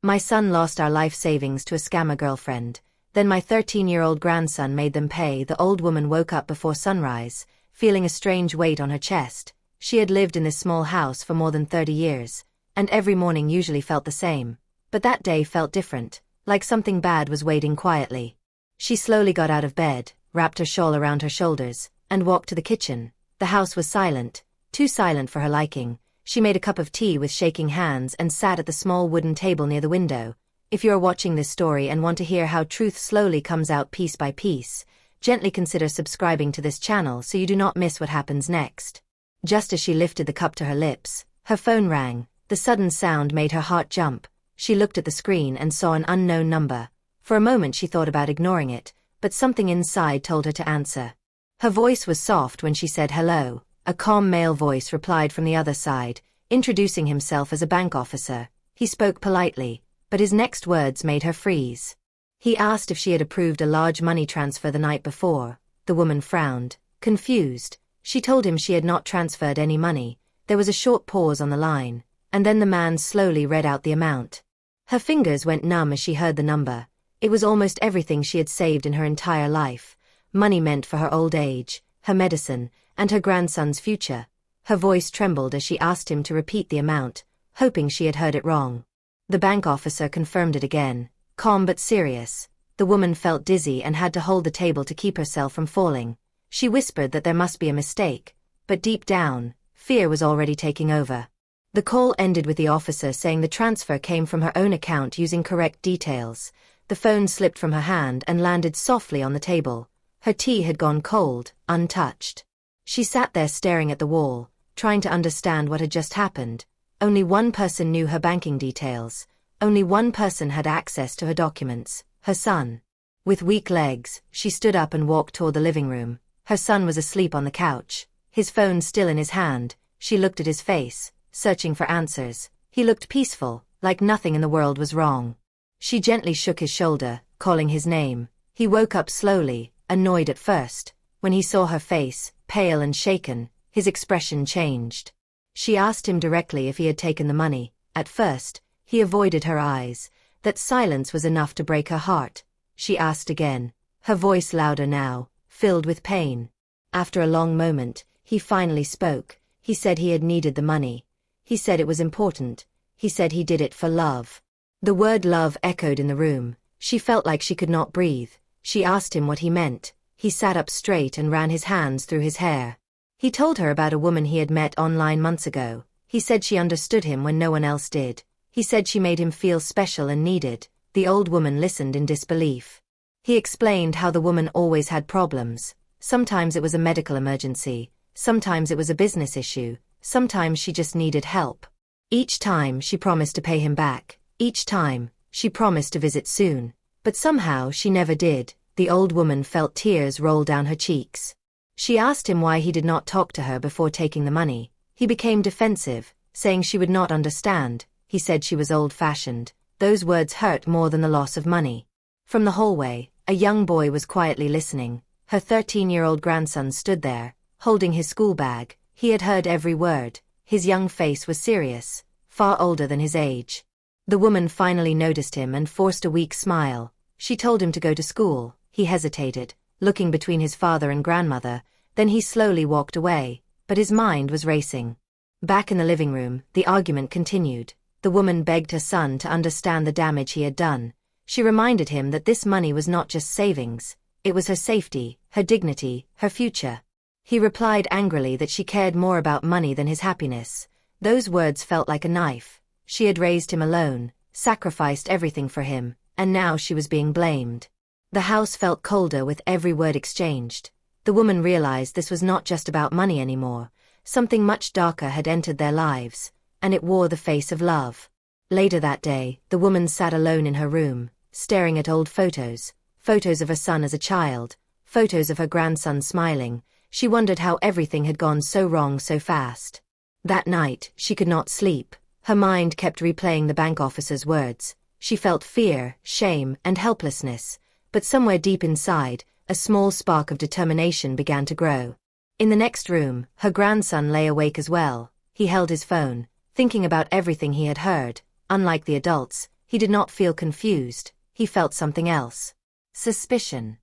My son lost our life savings to a scammer girlfriend. Then my 13-year-old grandson made them pay. The old woman woke up before sunrise, feeling a strange weight on her chest. She had lived in this small house for more than 30 years, and every morning usually felt the same. But that day felt different, like something bad was waiting quietly. She slowly got out of bed, wrapped her shawl around her shoulders, and walked to the kitchen. The house was silent, too silent for her liking. She made a cup of tea with shaking hands and sat at the small wooden table near the window. If you are watching this story and want to hear how truth slowly comes out piece by piece, gently consider subscribing to this channel so you do not miss what happens next. Just as she lifted the cup to her lips, her phone rang. The sudden sound made her heart jump. She looked at the screen and saw an unknown number. For a moment she thought about ignoring it, but something inside told her to answer. Her voice was soft when she said hello. A calm male voice replied from the other side, introducing himself as a bank officer. He spoke politely, but his next words made her freeze. He asked if she had approved a large money transfer the night before. The woman frowned, confused. She told him she had not transferred any money. There was a short pause on the line, and then the man slowly read out the amount. Her fingers went numb as she heard the number. It was almost everything she had saved in her entire life. Money meant for her old age, her medicine, and her grandson's future. Her voice trembled as she asked him to repeat the amount, hoping she had heard it wrong. The bank officer confirmed it again, calm but serious. The woman felt dizzy and had to hold the table to keep herself from falling. She whispered that there must be a mistake, but deep down, fear was already taking over. The call ended with the officer saying the transfer came from her own account using correct details. The phone slipped from her hand and landed softly on the table. Her tea had gone cold, untouched. She sat there staring at the wall, trying to understand what had just happened. Only one person knew her banking details. Only one person had access to her documents, her son. With weak legs, she stood up and walked toward the living room. Her son was asleep on the couch, his phone still in his hand. She looked at his face, searching for answers. He looked peaceful, like nothing in the world was wrong. She gently shook his shoulder, calling his name. He woke up slowly, annoyed at first. When he saw her face, pale and shaken, his expression changed. She asked him directly if he had taken the money. At first, he avoided her eyes. That silence was enough to break her heart. She asked again, her voice louder now, filled with pain. After a long moment, he finally spoke. He said he had needed the money. He said it was important. He said he did it for love. The word love echoed in the room. She felt like she could not breathe. She asked him what he meant. He sat up straight and ran his hands through his hair. He told her about a woman he had met online months ago. He said she understood him when no one else did. He said she made him feel special and needed. The old woman listened in disbelief. He explained how the woman always had problems. Sometimes it was a medical emergency. Sometimes it was a business issue. Sometimes she just needed help. Each time she promised to pay him back. Each time she promised to visit soon. But somehow she never did. The old woman felt tears roll down her cheeks. She asked him why he did not talk to her before taking the money. He became defensive, saying she would not understand. He said she was old-fashioned. Those words hurt more than the loss of money. From the hallway, a young boy was quietly listening. Her 13-year-old grandson stood there, holding his school bag. He had heard every word. His young face was serious, far older than his age. The woman finally noticed him and forced a weak smile. She told him to go to school. He hesitated, looking between his father and grandmother. Then he slowly walked away, but his mind was racing. Back in the living room, the argument continued. The woman begged her son to understand the damage he had done. She reminded him that this money was not just savings. It was her safety, her dignity, her future. He replied angrily that she cared more about money than his happiness. Those words felt like a knife. She had raised him alone, sacrificed everything for him, and now she was being blamed. The house felt colder with every word exchanged. The woman realized this was not just about money anymore. Something much darker had entered their lives, and it wore the face of love. Later that day, the woman sat alone in her room, staring at old photos. Photos of her son as a child, photos of her grandson smiling. She wondered how everything had gone so wrong so fast. That night, she could not sleep. Her mind kept replaying the bank officer's words. She felt fear, shame, and helplessness. But somewhere deep inside, a small spark of determination began to grow. In the next room, her grandson lay awake as well. He held his phone, thinking about everything he had heard. Unlike the adults, He did not feel confused, he felt something else. Suspicion.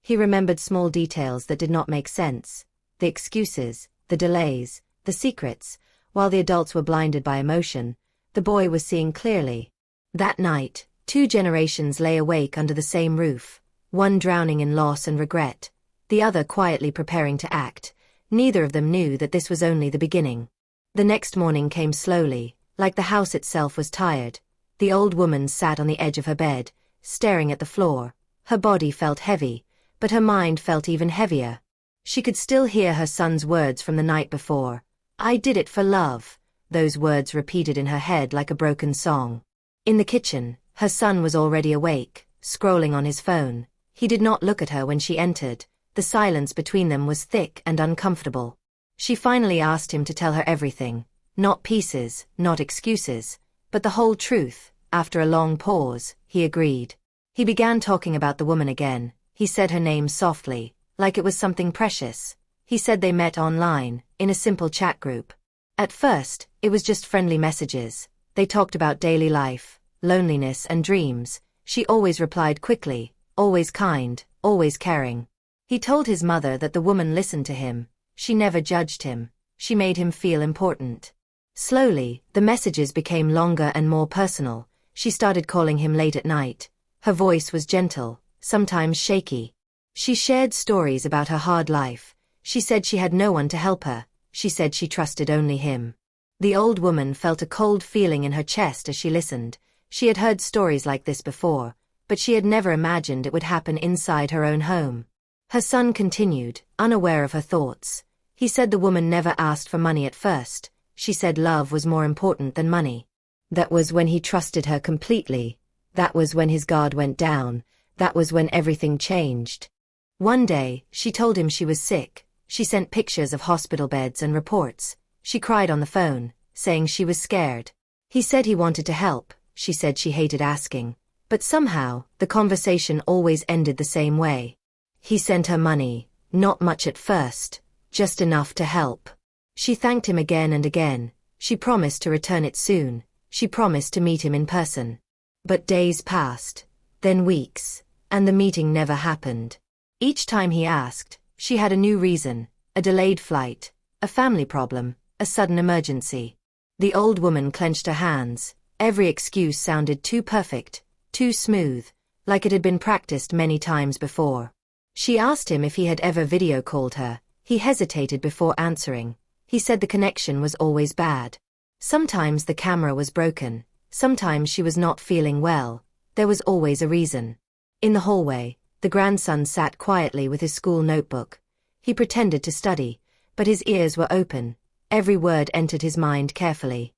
He remembered small details that did not make sense. The excuses, the delays, the secrets. While the adults were blinded by emotion, the boy was seeing clearly. That night, 2 generations lay awake under the same roof, one drowning in loss and regret, the other quietly preparing to act. Neither of them knew that this was only the beginning. The next morning came slowly, like the house itself was tired. The old woman sat on the edge of her bed, staring at the floor. Her body felt heavy, but her mind felt even heavier. She could still hear her son's words from the night before. "I did it for love," those words repeated in her head like a broken song. In the kitchen, her son was already awake, scrolling on his phone. He did not look at her when she entered. The silence between them was thick and uncomfortable. She finally asked him to tell her everything. Not pieces, not excuses, but the whole truth. After a long pause, he agreed. He began talking about the woman again. He said her name softly, like it was something precious. He said they met online, in a simple chat group. At first, it was just friendly messages. They talked about daily life, loneliness and dreams. She always replied quickly, always kind, always caring. He told his mother that the woman listened to him. She never judged him. She made him feel important. Slowly, the messages became longer and more personal. She started calling him late at night. Her voice was gentle, sometimes shaky. She shared stories about her hard life. She said she had no one to help her. She said she trusted only him. The old woman felt a cold feeling in her chest as she listened. She had heard stories like this before, but she had never imagined it would happen inside her own home. Her son continued, unaware of her thoughts. He said the woman never asked for money at first. She said love was more important than money. That was when he trusted her completely. That was when his guard went down. That was when everything changed. One day, she told him she was sick. She sent pictures of hospital beds and reports. She cried on the phone, saying she was scared. He said he wanted to help. She said she hated asking. But somehow, the conversation always ended the same way. He sent her money, not much at first, just enough to help. She thanked him again and again. She promised to return it soon. She promised to meet him in person. But days passed, then weeks, and the meeting never happened. Each time he asked, she had a new reason, a delayed flight, a family problem, a sudden emergency. The old woman clenched her hands. Every excuse sounded too perfect, too smooth, like it had been practiced many times before. She asked him if he had ever video called her. He hesitated before answering. He said the connection was always bad. Sometimes the camera was broken. Sometimes she was not feeling well. There was always a reason. In the hallway, the grandson sat quietly with his school notebook. He pretended to study, but his ears were open. Every word entered his mind carefully.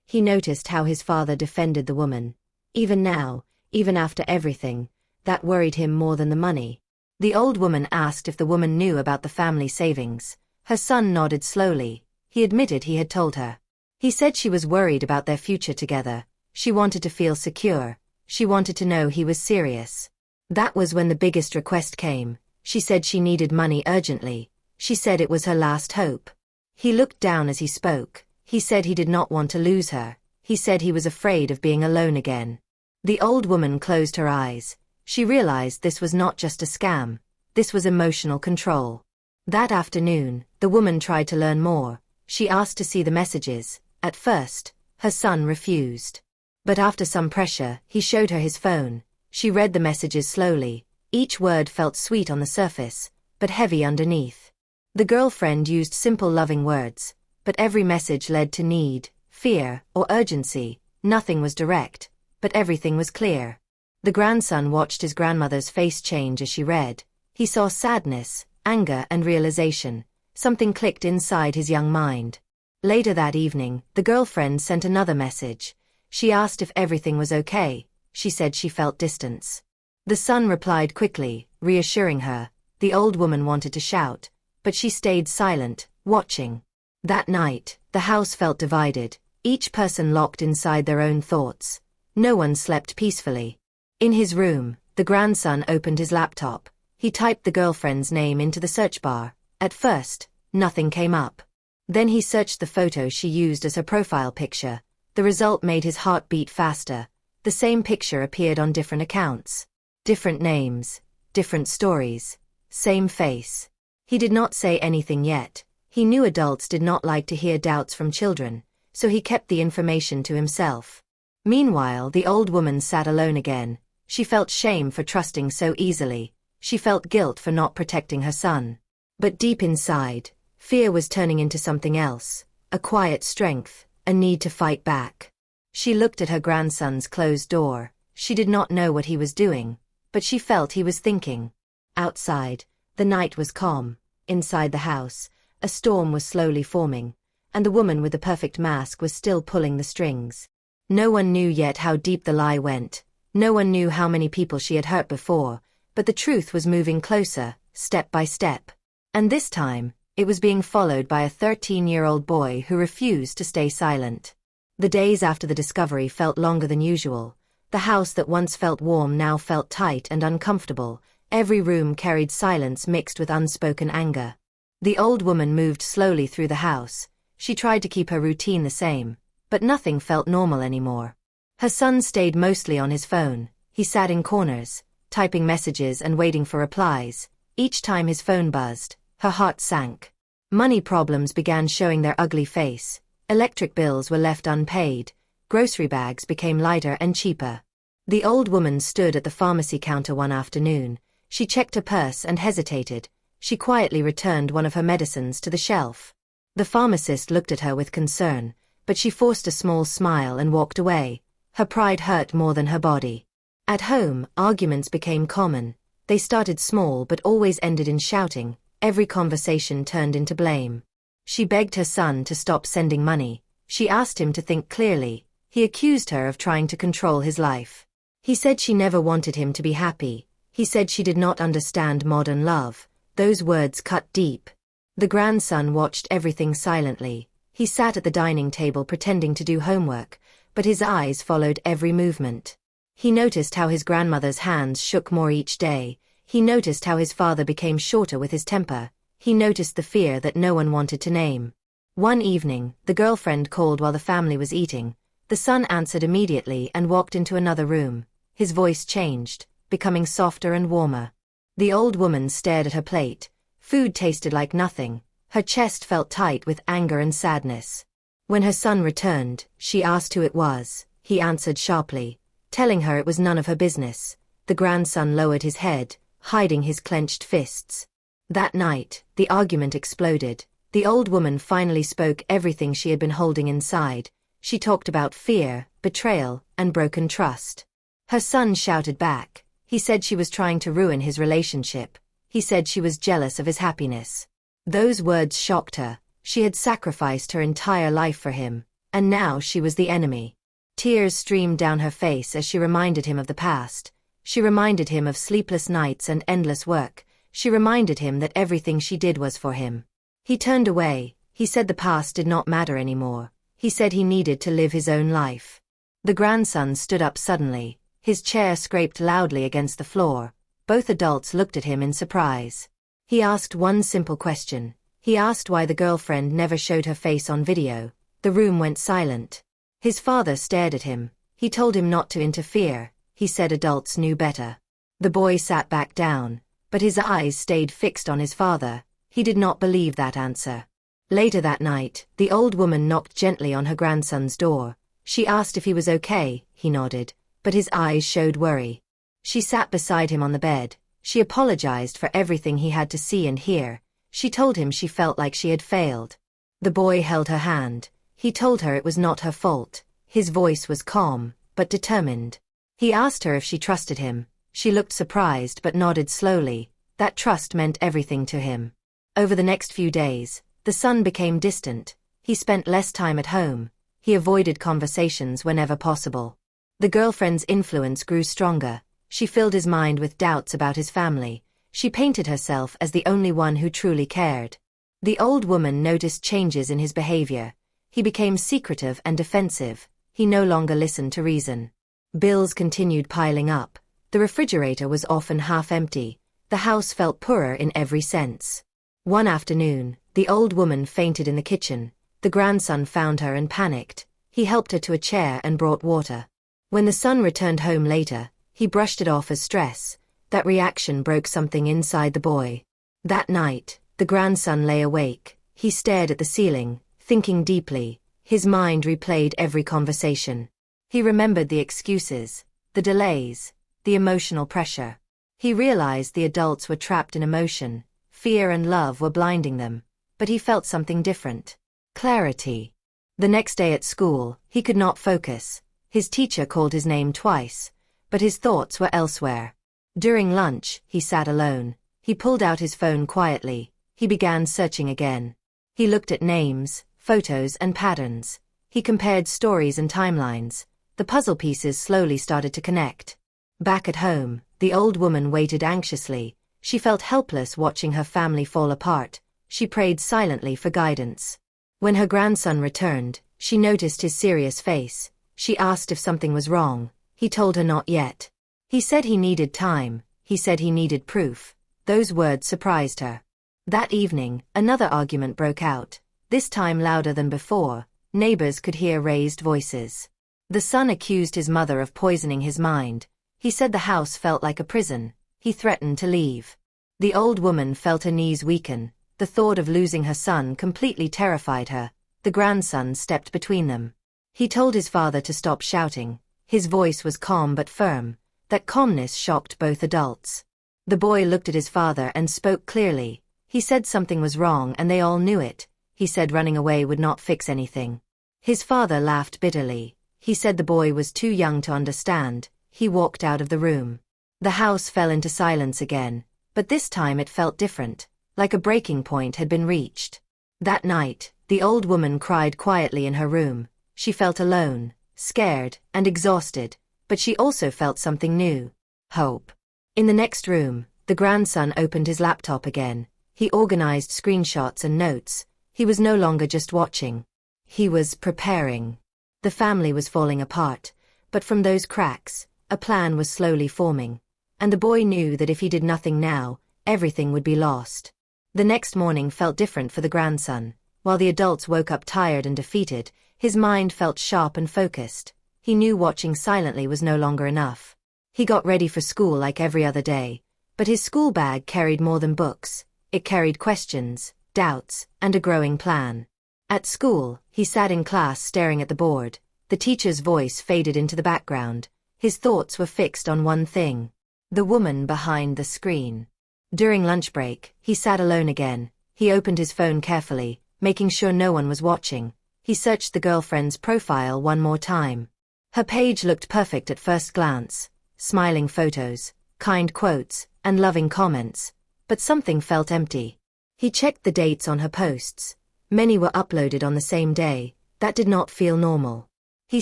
He noticed how his father defended the woman. Even now, even after everything, that worried him more than the money. The old woman asked if the woman knew about the family savings. Her son nodded slowly. He admitted he had told her. He said she was worried about their future together. She wanted to feel secure. She wanted to know he was serious. That was when the biggest request came. She said she needed money urgently. She said it was her last hope. He looked down as he spoke. He said he did not want to lose her. He said he was afraid of being alone again. The old woman closed her eyes. She realized this was not just a scam. This was emotional control. That afternoon, the woman tried to learn more. She asked to see the messages. At first, her son refused. But after some pressure, he showed her his phone. She read the messages slowly. Each word felt sweet on the surface, but heavy underneath. The girlfriend used simple loving words, but every message led to need, fear, or urgency. Nothing was direct, but everything was clear. The grandson watched his grandmother's face change as she read. He saw sadness, anger, and realization. Something clicked inside his young mind. Later that evening, the girlfriend sent another message. She asked if everything was okay. She said she felt distance. The son replied quickly, reassuring her. The old woman wanted to shout, but she stayed silent, watching. That night, the house felt divided, each person locked inside their own thoughts. No one slept peacefully. In his room, the grandson opened his laptop. He typed the girlfriend's name into the search bar. At first, nothing came up. Then he searched the photo she used as her profile picture. The result made his heart beat faster. The same picture appeared on different accounts. Different names, different stories, same face. He did not say anything yet. He knew adults did not like to hear doubts from children, so he kept the information to himself. Meanwhile, the old woman sat alone again. She felt shame for trusting so easily. She felt guilt for not protecting her son. But deep inside, fear was turning into something else, a quiet strength, a need to fight back. She looked at her grandson's closed door. She did not know what he was doing, but she felt he was thinking. Outside, the night was calm. Inside the house, a storm was slowly forming, and the woman with the perfect mask was still pulling the strings. No one knew yet how deep the lie went. No one knew how many people she had hurt before, but the truth was moving closer, step by step. And this time, it was being followed by a 13-year-old boy who refused to stay silent. The days after the discovery felt longer than usual. The house that once felt warm now felt tight and uncomfortable. Every room carried silence mixed with unspoken anger. The old woman moved slowly through the house. She tried to keep her routine the same, but nothing felt normal anymore. Her son stayed mostly on his phone. He sat in corners, typing messages and waiting for replies. Each time his phone buzzed, her heart sank. Money problems began showing their ugly face. Electric bills were left unpaid. Grocery bags became lighter and cheaper. The old woman stood at the pharmacy counter one afternoon. She checked her purse and hesitated. She quietly returned one of her medicines to the shelf. The pharmacist looked at her with concern, but she forced a small smile and walked away. Her pride hurt more than her body. At home, arguments became common. They started small but always ended in shouting. Every conversation turned into blame. She begged her son to stop sending money. She asked him to think clearly. He accused her of trying to control his life. He said she never wanted him to be happy. He said she did not understand modern love. Those words cut deep. The grandson watched everything silently. He sat at the dining table pretending to do homework, but his eyes followed every movement. He noticed how his grandmother's hands shook more each day. He noticed how his father became shorter with his temper. He noticed the fear that no one wanted to name. One evening, the girlfriend called while the family was eating. The son answered immediately and walked into another room. His voice changed, becoming softer and warmer. The old woman stared at her plate. Food tasted like nothing. Her chest felt tight with anger and sadness. When her son returned, she asked who it was. He answered sharply, telling her it was none of her business. The grandson lowered his head, hiding his clenched fists. That night, the argument exploded. The old woman finally spoke everything she had been holding inside. She talked about fear, betrayal, and broken trust. Her son shouted back. He said she was trying to ruin his relationship. He said she was jealous of his happiness. Those words shocked her. She had sacrificed her entire life for him, and now she was the enemy. Tears streamed down her face as she reminded him of the past. She reminded him of sleepless nights and endless work. She reminded him that everything she did was for him. He turned away. He said the past did not matter anymore. He said he needed to live his own life. The grandson stood up suddenly. His chair scraped loudly against the floor. Both adults looked at him in surprise. He asked one simple question. He asked why the girlfriend never showed her face on video. The room went silent. His father stared at him. He told him not to interfere. He said adults knew better. The boy sat back down, but his eyes stayed fixed on his father. He did not believe that answer. Later that night, the old woman knocked gently on her grandson's door. She asked if he was okay. He nodded, but his eyes showed worry. She sat beside him on the bed. She apologized for everything he had to see and hear. She told him she felt like she had failed. The boy held her hand. He told her it was not her fault. His voice was calm, but determined. He asked her if she trusted him. She looked surprised but nodded slowly. That trust meant everything to him. Over the next few days, the son became distant. He spent less time at home. He avoided conversations whenever possible. The girlfriend's influence grew stronger. She filled his mind with doubts about his family. She painted herself as the only one who truly cared. The old woman noticed changes in his behavior. He became secretive and defensive. He no longer listened to reason. Bills continued piling up. The refrigerator was often half empty. The house felt poorer in every sense. One afternoon, the old woman fainted in the kitchen. The grandson found her and panicked. He helped her to a chair and brought water. When the son returned home later, he brushed it off as stress. That reaction broke something inside the boy. That night, the grandson lay awake. He stared at the ceiling, thinking deeply. His mind replayed every conversation. He remembered the excuses, the delays, the emotional pressure. He realized the adults were trapped in emotion. Fear and love were blinding them. But he felt something different. Clarity. The next day at school, he could not focus. His teacher called his name twice, but his thoughts were elsewhere. During lunch, he sat alone. He pulled out his phone quietly. He began searching again. He looked at names, photos, and patterns. He compared stories and timelines. The puzzle pieces slowly started to connect. Back at home, the old woman waited anxiously. She felt helpless watching her family fall apart. She prayed silently for guidance. When her grandson returned, she noticed his serious face. She asked if something was wrong. He told her not yet. He said he needed time. He said he needed proof. Those words surprised her. That evening, another argument broke out. This time louder than before. Neighbors could hear raised voices. The son accused his mother of poisoning his mind. He said the house felt like a prison. He threatened to leave. The old woman felt her knees weaken. The thought of losing her son completely terrified her. The grandson stepped between them. He told his father to stop shouting. His voice was calm but firm. That calmness shocked both adults. The boy looked at his father and spoke clearly. He said something was wrong and they all knew it. He said running away would not fix anything. His father laughed bitterly. He said the boy was too young to understand. He walked out of the room. The house fell into silence again, but this time it felt different, like a breaking point had been reached. That night, the old woman cried quietly in her room. She felt alone, scared, and exhausted, but she also felt something new. Hope. In the next room, the grandson opened his laptop again. He organized screenshots and notes. He was no longer just watching. He was preparing. The family was falling apart, but from those cracks, a plan was slowly forming. And the boy knew that if he did nothing now, everything would be lost. The next morning felt different for the grandson. While the adults woke up tired and defeated, his mind felt sharp and focused. He knew watching silently was no longer enough. He got ready for school like every other day, but his school bag carried more than books. It carried questions, doubts, and a growing plan. At school, he sat in class staring at the board. The teacher's voice faded into the background. His thoughts were fixed on one thing: the woman behind the screen. During lunch break, he sat alone again. He opened his phone carefully, making sure no one was watching. He searched the girlfriend's profile one more time. Her page looked perfect at first glance. Smiling photos, kind quotes, and loving comments. But something felt empty. He checked the dates on her posts. Many were uploaded on the same day. That did not feel normal. He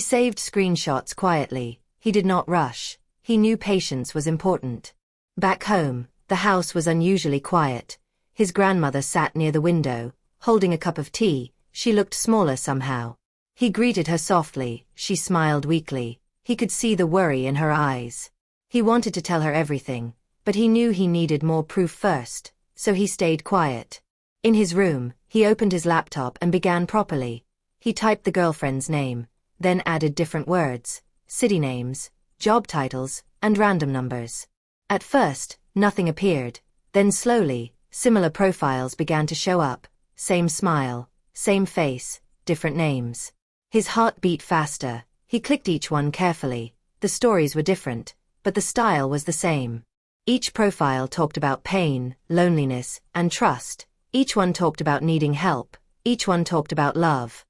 saved screenshots quietly. He did not rush. He knew patience was important. Back home, the house was unusually quiet. His grandmother sat near the window, holding a cup of tea. She looked smaller somehow. He greeted her softly. She smiled weakly. He could see the worry in her eyes. He wanted to tell her everything, but he knew he needed more proof first, so he stayed quiet. In his room, he opened his laptop and began properly. He typed the girlfriend's name, then added different words, city names, job titles, and random numbers. At first, nothing appeared. Then slowly, similar profiles began to show up. Same smile, same face, different names. His heart beat faster. He clicked each one carefully. The stories were different, but the style was the same. Each profile talked about pain, loneliness, and trust. Each one talked about needing help. Each one talked about love.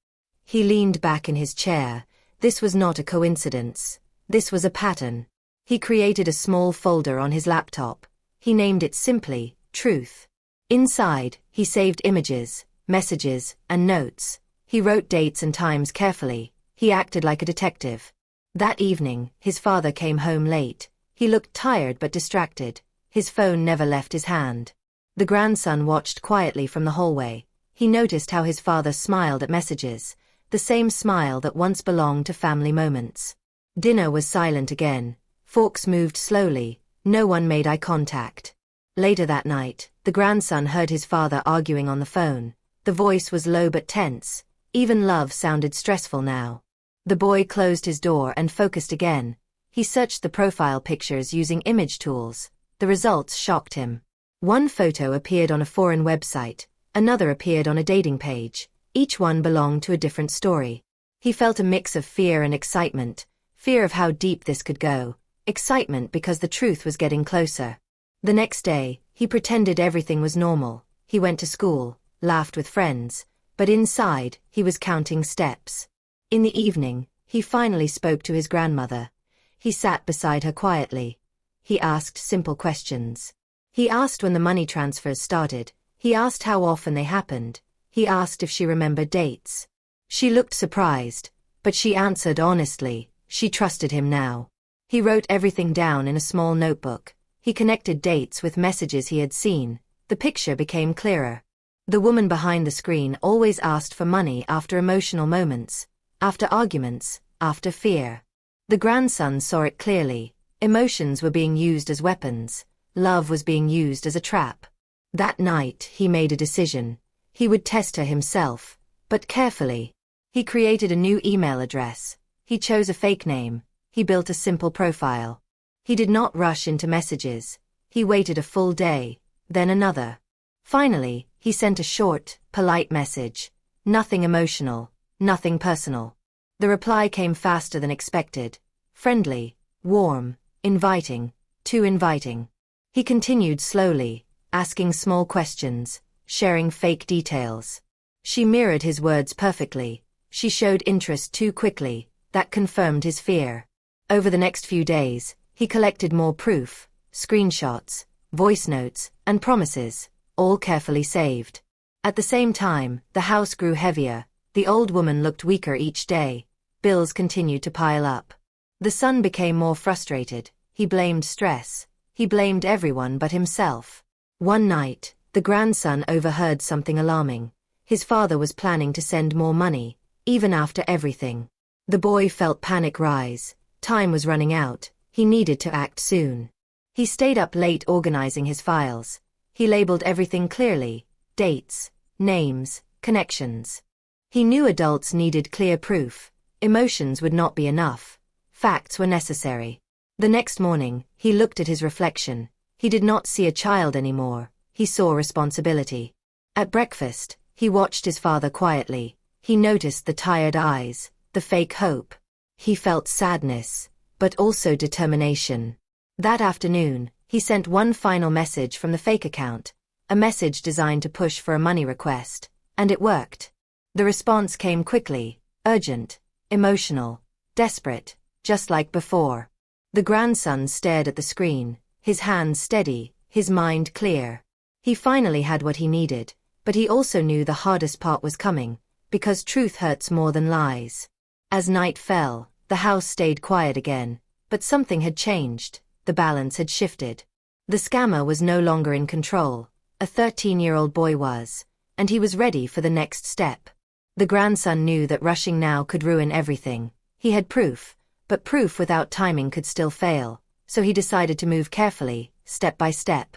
He leaned back in his chair. This was not a coincidence. This was a pattern. He created a small folder on his laptop. He named it simply, Truth. Inside, he saved images, messages, and notes. He wrote dates and times carefully. He acted like a detective. That evening, his father came home late. He looked tired but distracted. His phone never left his hand. The grandson watched quietly from the hallway. He noticed how his father smiled at messages, the same smile that once belonged to family moments. Dinner was silent again. Forks moved slowly. No one made eye contact. Later that night, the grandson heard his father arguing on the phone. The voice was low but tense. Even love sounded stressful now. The boy closed his door and focused again. He searched the profile pictures using image tools. The results shocked him. One photo appeared on a foreign website, another appeared on a dating page. Each one belonged to a different story. He felt a mix of fear and excitement, fear of how deep this could go, excitement because the truth was getting closer. The next day, he pretended everything was normal. He went to school, laughed with friends, but inside, he was counting steps. In the evening, he finally spoke to his grandmother. He sat beside her quietly. He asked simple questions. He asked when the money transfers started. He asked how often they happened. He asked if she remembered dates. She looked surprised, but she answered honestly. She trusted him now. He wrote everything down in a small notebook. He connected dates with messages he had seen. The picture became clearer. The woman behind the screen always asked for money after emotional moments, after arguments, after fear. The grandson saw it clearly. Emotions were being used as weapons. Love was being used as a trap. That night, he made a decision. He would test her himself, but carefully. He created a new email address. He chose a fake name. He built a simple profile. He did not rush into messages. He waited a full day, then another. Finally, he sent a short, polite message. Nothing emotional, nothing personal. The reply came faster than expected. Friendly, warm, inviting, too inviting. He continued slowly, asking small questions, sharing fake details. She mirrored his words perfectly. She showed interest too quickly. That confirmed his fear. Over the next few days, he collected more proof, screenshots, voice notes, and promises, all carefully saved. At the same time, the house grew heavier. The old woman looked weaker each day. Bills continued to pile up. The son became more frustrated. He blamed stress. He blamed everyone but himself. One night, the grandson overheard something alarming. His father was planning to send more money, even after everything. The boy felt panic rise. Time was running out. He needed to act soon. He stayed up late organizing his files. He labeled everything clearly: dates, names, connections. He knew adults needed clear proof. Emotions would not be enough. Facts were necessary. The next morning, he looked at his reflection. He did not see a child anymore. He saw responsibility. At breakfast, he watched his father quietly. He noticed the tired eyes, the fake hope. He felt sadness, but also determination. That afternoon, he sent one final message from the fake account, a message designed to push for a money request, and it worked. The response came quickly, urgent, emotional, desperate, just like before. The grandson stared at the screen, his hands steady, his mind clear. He finally had what he needed, but he also knew the hardest part was coming, because truth hurts more than lies. As night fell, the house stayed quiet again, but something had changed. The balance had shifted. The scammer was no longer in control. A 13-year-old boy was, and he was ready for the next step. The grandson knew that rushing now could ruin everything. He had proof, but proof without timing could still fail, so he decided to move carefully, step by step.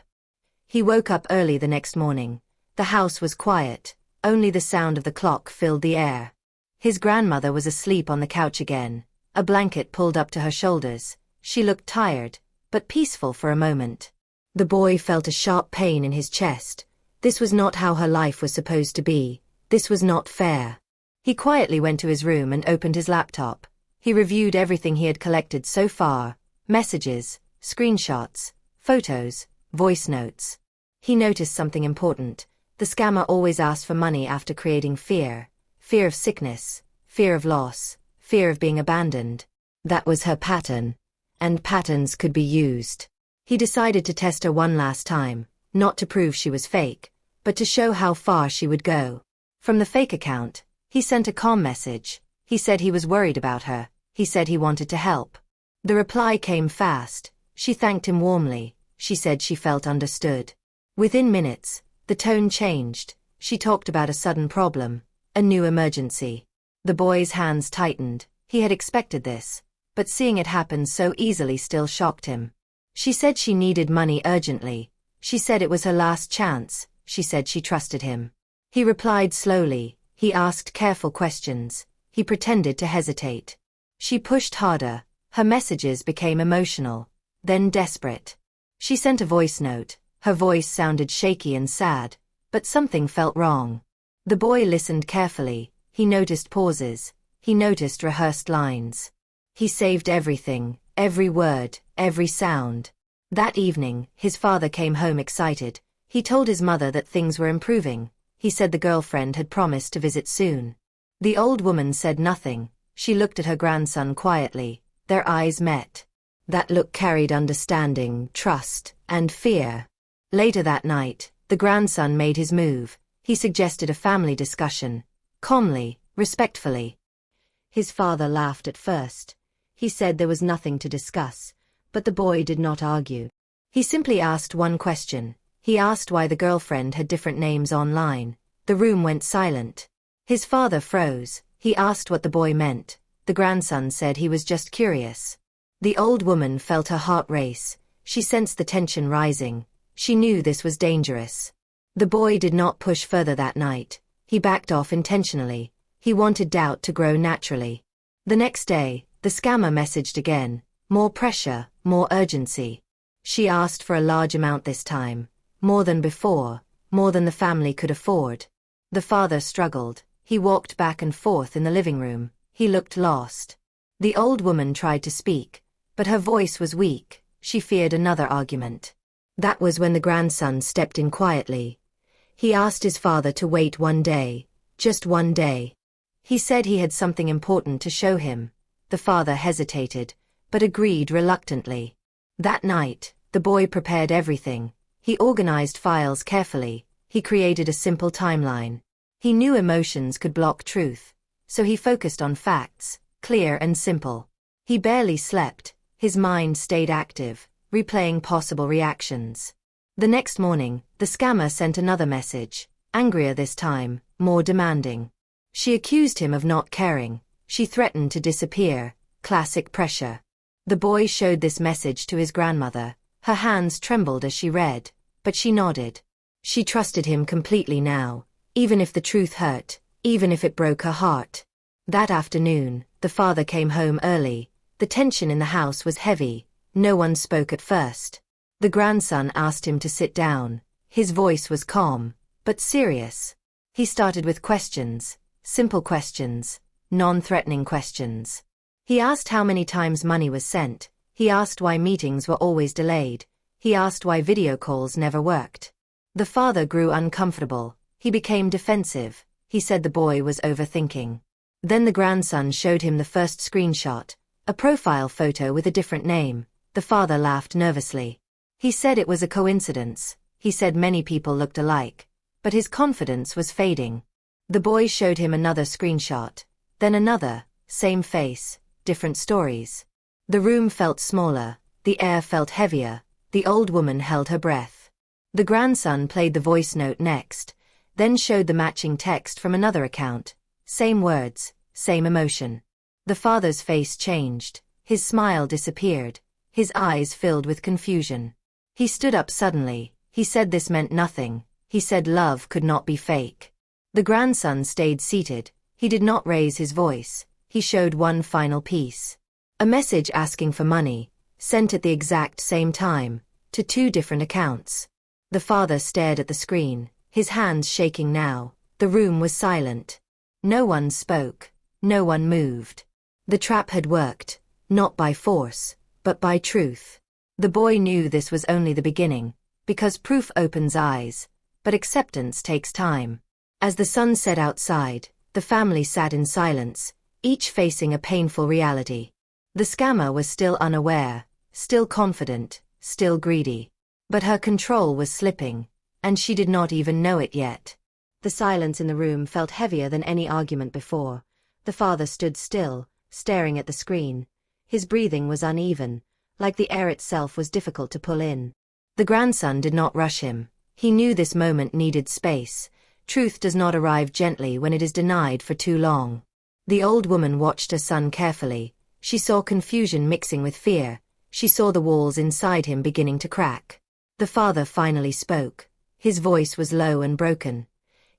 He woke up early the next morning. The house was quiet, only the sound of the clock filled the air. His grandmother was asleep on the couch again, a blanket pulled up to her shoulders. She looked tired, but peaceful for a moment. The boy felt a sharp pain in his chest. This was not how her life was supposed to be. This was not fair. He quietly went to his room and opened his laptop. He reviewed everything he had collected so far: messages, screenshots, photos, voice notes. He noticed something important. The scammer always asked for money after creating fear. Fear of sickness, fear of loss, fear of being abandoned. That was her pattern. And patterns could be used. He decided to test her one last time, not to prove she was fake, but to show how far she would go. From the fake account, he sent a calm message. He said he was worried about her. He said he wanted to help. The reply came fast. She thanked him warmly. She said she felt understood. Within minutes, the tone changed. She talked about a sudden problem, a new emergency. The boy's hands tightened. He had expected this, but seeing it happen so easily still shocked him. She said she needed money urgently. She said it was her last chance. She said she trusted him. He replied slowly. He asked careful questions. He pretended to hesitate. She pushed harder. Her messages became emotional, then desperate. She sent a voice note. Her voice sounded shaky and sad, but something felt wrong. The boy listened carefully. He noticed pauses. He noticed rehearsed lines. He saved everything, every word, every sound. That evening, his father came home excited. He told his mother that things were improving. He said the girlfriend had promised to visit soon. The old woman said nothing. She looked at her grandson quietly. Their eyes met. That look carried understanding, trust, and fear. Later that night, the grandson made his move. He suggested a family discussion. Calmly, respectfully. His father laughed at first. He said there was nothing to discuss, but the boy did not argue. He simply asked one question. He asked why the girlfriend had different names online. The room went silent. His father froze. He asked what the boy meant. The grandson said he was just curious. The old woman felt her heart race. She sensed the tension rising. She knew this was dangerous. The boy did not push further that night. He backed off intentionally. He wanted doubt to grow naturally. The next day, the scammer messaged again. More pressure, more urgency. She asked for a large amount this time. More than before, more than the family could afford. The father struggled. He walked back and forth in the living room. He looked lost. The old woman tried to speak, but her voice was weak. She feared another argument. That was when the grandson stepped in quietly. He asked his father to wait one day, just one day. He said he had something important to show him. The father hesitated, but agreed reluctantly. That night, the boy prepared everything. He organized files carefully. He created a simple timeline. He knew emotions could block truth, so he focused on facts, clear and simple. He barely slept. His mind stayed active, replaying possible reactions. The next morning, the scammer sent another message, angrier this time, more demanding. She accused him of not caring. She threatened to disappear. Classic pressure. The boy showed this message to his grandmother. Her hands trembled as she read, but she nodded. She trusted him completely now, even if the truth hurt, even if it broke her heart. That afternoon, the father came home early. The tension in the house was heavy. No one spoke at first. The grandson asked him to sit down. His voice was calm, but serious. He started with questions, simple questions, non-threatening questions. He asked how many times money was sent. He asked why meetings were always delayed. He asked why video calls never worked. The father grew uncomfortable. He became defensive. He said the boy was overthinking. Then the grandson showed him the first screenshot, a profile photo with a different name. The father laughed nervously. He said it was a coincidence. He said many people looked alike, but his confidence was fading. The boy showed him another screenshot, then another, same face, different stories. The room felt smaller, the air felt heavier, the old woman held her breath. The grandson played the voice note next, then showed the matching text from another account. Same words, same emotion. The father's face changed. His smile disappeared. His eyes filled with confusion. He stood up suddenly. He said this meant nothing. He said love could not be fake. The grandson stayed seated. He did not raise his voice. He showed one final piece. A message asking for money, sent at the exact same time, to two different accounts. The father stared at the screen, his hands shaking now. The room was silent. No one spoke. No one moved. The trap had worked, not by force, but by truth. The boy knew this was only the beginning, because proof opens eyes, but acceptance takes time. As the sun set outside, the family sat in silence, each facing a painful reality. The scammer was still unaware, still confident, still greedy. But her control was slipping, and she did not even know it yet. The silence in the room felt heavier than any argument before. The father stood still, staring at the screen. His breathing was uneven, like the air itself was difficult to pull in. The grandson did not rush him. He knew this moment needed space. Truth does not arrive gently when it is denied for too long. The old woman watched her son carefully. She saw confusion mixing with fear. She saw the walls inside him beginning to crack. The father finally spoke. His voice was low and broken.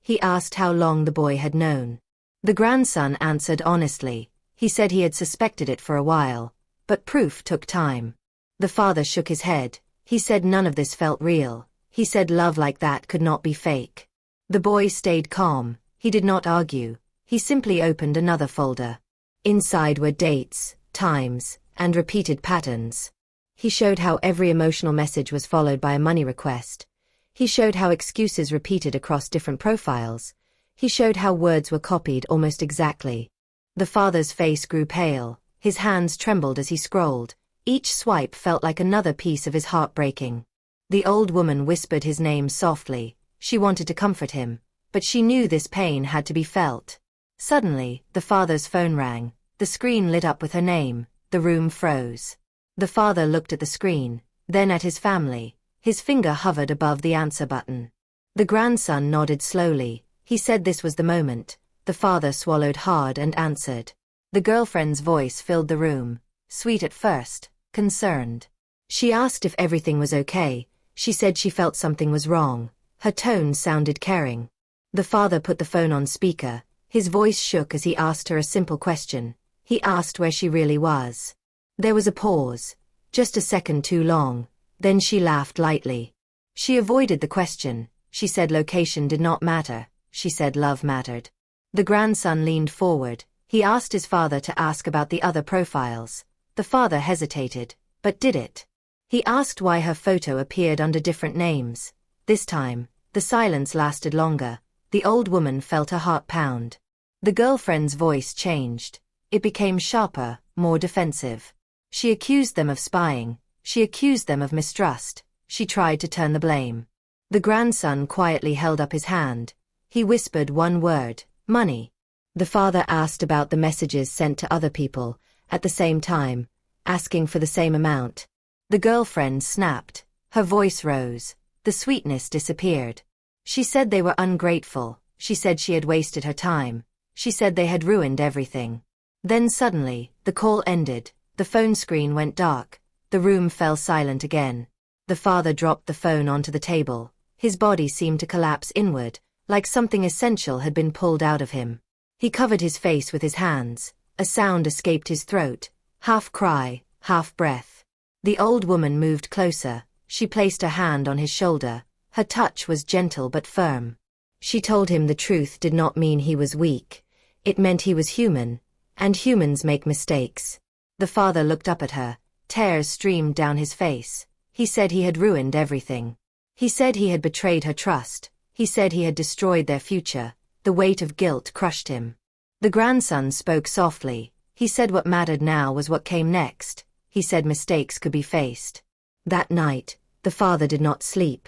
He asked how long the boy had known. The grandson answered honestly. He said he had suspected it for a while, but proof took time. The father shook his head. He said none of this felt real. He said love like that could not be fake. The boy stayed calm. He did not argue. He simply opened another folder. Inside were dates, times, and repeated patterns. He showed how every emotional message was followed by a money request. He showed how excuses repeated across different profiles. He showed how words were copied almost exactly. The father's face grew pale. His hands trembled as he scrolled. Each swipe felt like another piece of his heart breaking. The old woman whispered his name softly. She wanted to comfort him, but she knew this pain had to be felt. Suddenly, the father's phone rang. The screen lit up with her name. The room froze. The father looked at the screen, then at his family. His finger hovered above the answer button. The grandson nodded slowly. He said this was the moment. The father swallowed hard and answered. The girlfriend's voice filled the room. Sweet at first, concerned. She asked if everything was okay. She said she felt something was wrong. Her tone sounded caring. The father put the phone on speaker. His voice shook as he asked her a simple question. He asked where she really was. There was a pause. Just a second too long. Then she laughed lightly. She avoided the question. She said location did not matter. She said love mattered. The grandson leaned forward. He asked his father to ask about the other profiles. The father hesitated, but did it. He asked why her photo appeared under different names. This time, the silence lasted longer. The old woman felt her heart pound. The girlfriend's voice changed. It became sharper, more defensive. She accused them of spying. She accused them of mistrust. She tried to turn the blame. The grandson quietly held up his hand. He whispered one word, money. The father asked about the messages sent to other people, at the same time, asking for the same amount. The girlfriend snapped. Her voice rose. The sweetness disappeared. She said they were ungrateful. She said she had wasted her time. She said they had ruined everything. Then suddenly, the call ended. The phone screen went dark. The room fell silent again. The father dropped the phone onto the table. His body seemed to collapse inward, like something essential had been pulled out of him. He covered his face with his hands. A sound escaped his throat, half cry, half breath. The old woman moved closer. She placed her hand on his shoulder. Her touch was gentle but firm. She told him the truth did not mean he was weak. It meant he was human, and humans make mistakes. The father looked up at her. Tears streamed down his face. He said he had ruined everything. He said he had betrayed her trust. He said he had destroyed their future. The weight of guilt crushed him. The grandson spoke softly. He said what mattered now was what came next. He said mistakes could be faced. That night, the father did not sleep.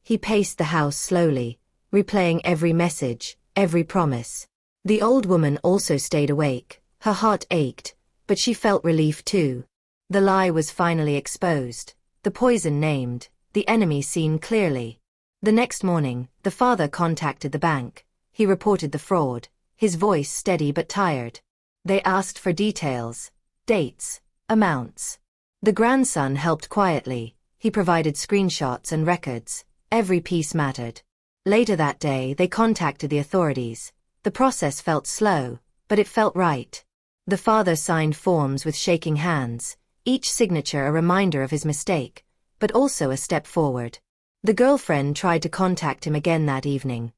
He paced the house slowly, replaying every message, every promise. The old woman also stayed awake. Her heart ached, but she felt relief too. The lie was finally exposed. The poison named. The enemy seen clearly. The next morning, the father contacted the bank. He reported the fraud, his voice steady but tired. They asked for details, dates, amounts. The grandson helped quietly. He provided screenshots and records. Every piece mattered. Later that day, they contacted the authorities. The process felt slow, but it felt right. The father signed forms with shaking hands, each signature a reminder of his mistake, but also a step forward. The girlfriend tried to contact him again that evening.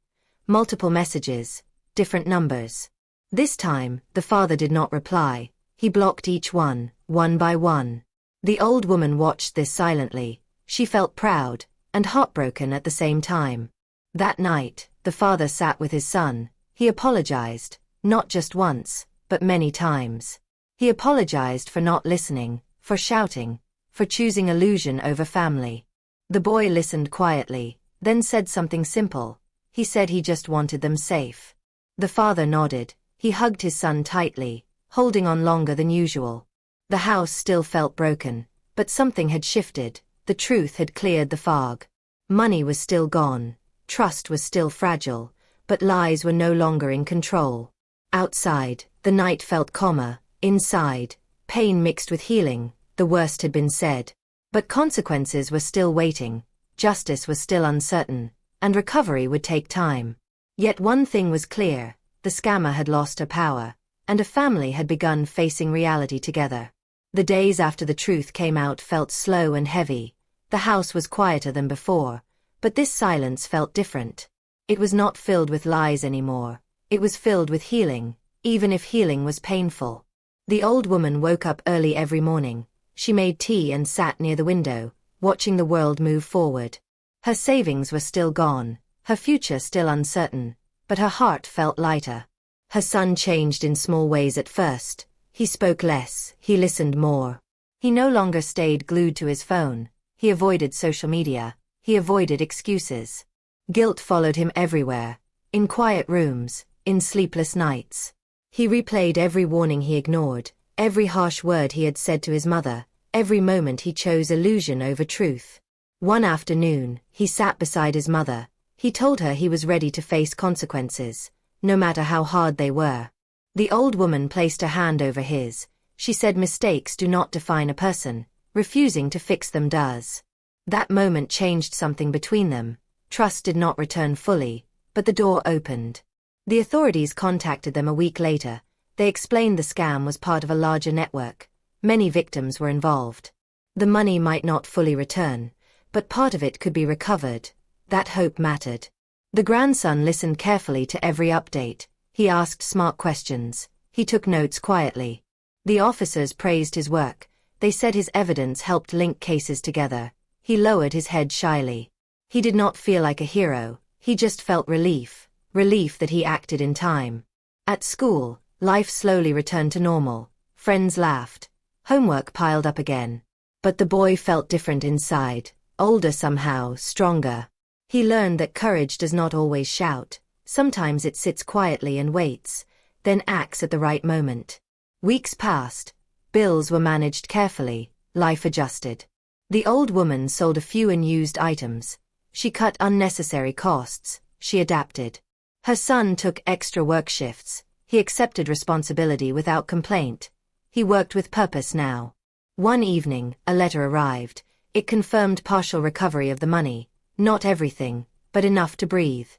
Multiple messages, different numbers. This time, the father did not reply. He blocked each one by one. The old woman watched this silently. She felt proud and heartbroken at the same time. That night, the father sat with his son. He apologized, not just once, but many times. He apologized for not listening, for shouting, for choosing illusion over family. The boy listened quietly, then said something simple. He said he just wanted them safe. The father nodded. He hugged his son tightly, holding on longer than usual. The house still felt broken, but something had shifted. The truth had cleared the fog. Money was still gone. Trust was still fragile, but lies were no longer in control. Outside, the night felt calmer. Inside, pain mixed with healing. The worst had been said. But consequences were still waiting. Justice was still uncertain, and recovery would take time. Yet one thing was clear. the scammer had lost her power, and a family had begun facing reality together. The days after the truth came out felt slow and heavy. The house was quieter than before, but this silence felt different. It was not filled with lies anymore. It was filled with healing, even if healing was painful. The old woman woke up early every morning. She made tea and sat near the window, watching the world move forward. Her savings were still gone, her future still uncertain, but her heart felt lighter. Her son changed in small ways at first. He spoke less, he listened more. He no longer stayed glued to his phone. He avoided social media. He avoided excuses. Guilt followed him everywhere, in quiet rooms, in sleepless nights. He replayed every warning he ignored, every harsh word he had said to his mother, every moment he chose illusion over truth. One afternoon, he sat beside his mother. He told her he was ready to face consequences, no matter how hard they were. The old woman placed her hand over his. She said mistakes do not define a person, refusing to fix them does. That moment changed something between them. Trust did not return fully, but the door opened. The authorities contacted them a week later. They explained the scam was part of a larger network. Many victims were involved. The money might not fully return, but part of it could be recovered. That hope mattered. The grandson listened carefully to every update. He asked smart questions. He took notes quietly. The officers praised his work. They said his evidence helped link cases together. He lowered his head shyly. He did not feel like a hero. He just felt relief that he acted in time. At school, life slowly returned to normal. Friends laughed. Homework piled up again. But the boy felt different inside, older somehow, stronger. He learned that courage does not always shout. Sometimes it sits quietly and waits, then acts at the right moment. Weeks passed. Bills were managed carefully. Life adjusted. The old woman sold a few unused items. She cut unnecessary costs. She adapted. Her son took extra work shifts. He accepted responsibility without complaint. He worked with purpose now. One evening, a letter arrived. It confirmed partial recovery of the money. Not everything, but enough to breathe.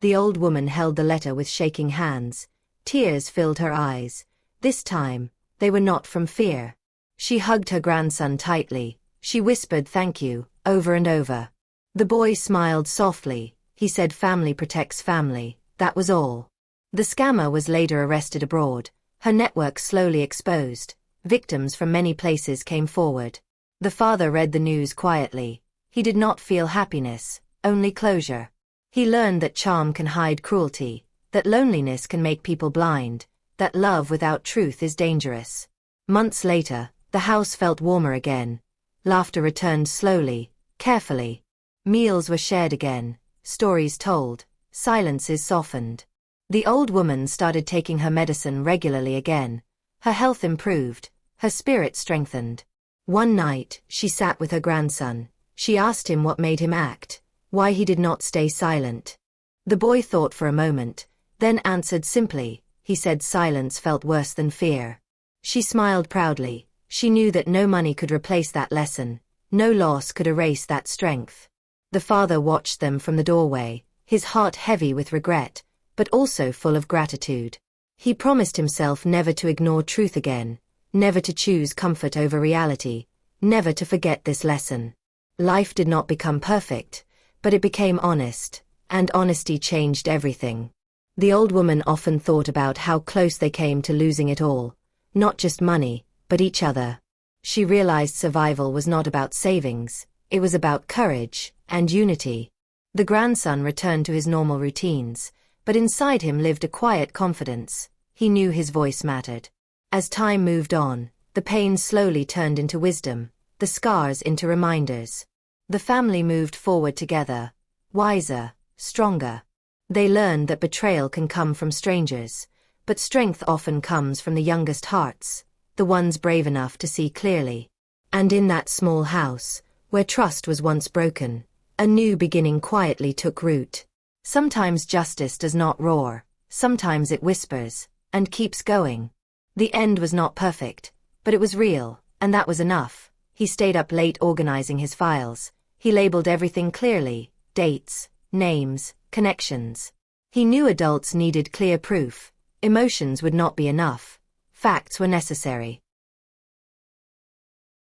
The old woman held the letter with shaking hands. Tears filled her eyes. This time, they were not from fear. She hugged her grandson tightly. She whispered thank you, over and over. The boy smiled softly. He said family protects family. That was all. The scammer was later arrested abroad. Her network slowly exposed. Victims from many places came forward. The father read the news quietly. He did not feel happiness, only closure. He learned that charm can hide cruelty, that loneliness can make people blind, that love without truth is dangerous. Months later, the house felt warmer again. Laughter returned slowly, carefully. Meals were shared again, stories told, silences softened. The old woman started taking her medicine regularly again. Her health improved, her spirit strengthened. One night, she sat with her grandson. She asked him what made him act, why he did not stay silent. The boy thought for a moment, then answered simply. He said silence felt worse than fear. She smiled proudly. She knew that no money could replace that lesson. No loss could erase that strength. The father watched them from the doorway, his heart heavy with regret, but also full of gratitude. He promised himself never to ignore truth again, never to choose comfort over reality, never to forget this lesson. Life did not become perfect, but it became honest, and honesty changed everything. The old woman often thought about how close they came to losing it all, not just money, but each other. She realized survival was not about savings, it was about courage and unity. The grandson returned to his normal routines, but inside him lived a quiet confidence. He knew his voice mattered. As time moved on, the pain slowly turned into wisdom, the scars into reminders. The family moved forward together, wiser, stronger. They learned that betrayal can come from strangers, but strength often comes from the youngest hearts, the ones brave enough to see clearly. And in that small house, where trust was once broken, a new beginning quietly took root. Sometimes justice does not roar, sometimes it whispers, and keeps going. The end was not perfect, but it was real, and that was enough. He stayed up late organizing his files. He labeled everything clearly, dates, names, connections. He knew adults needed clear proof. Emotions would not be enough. Facts were necessary.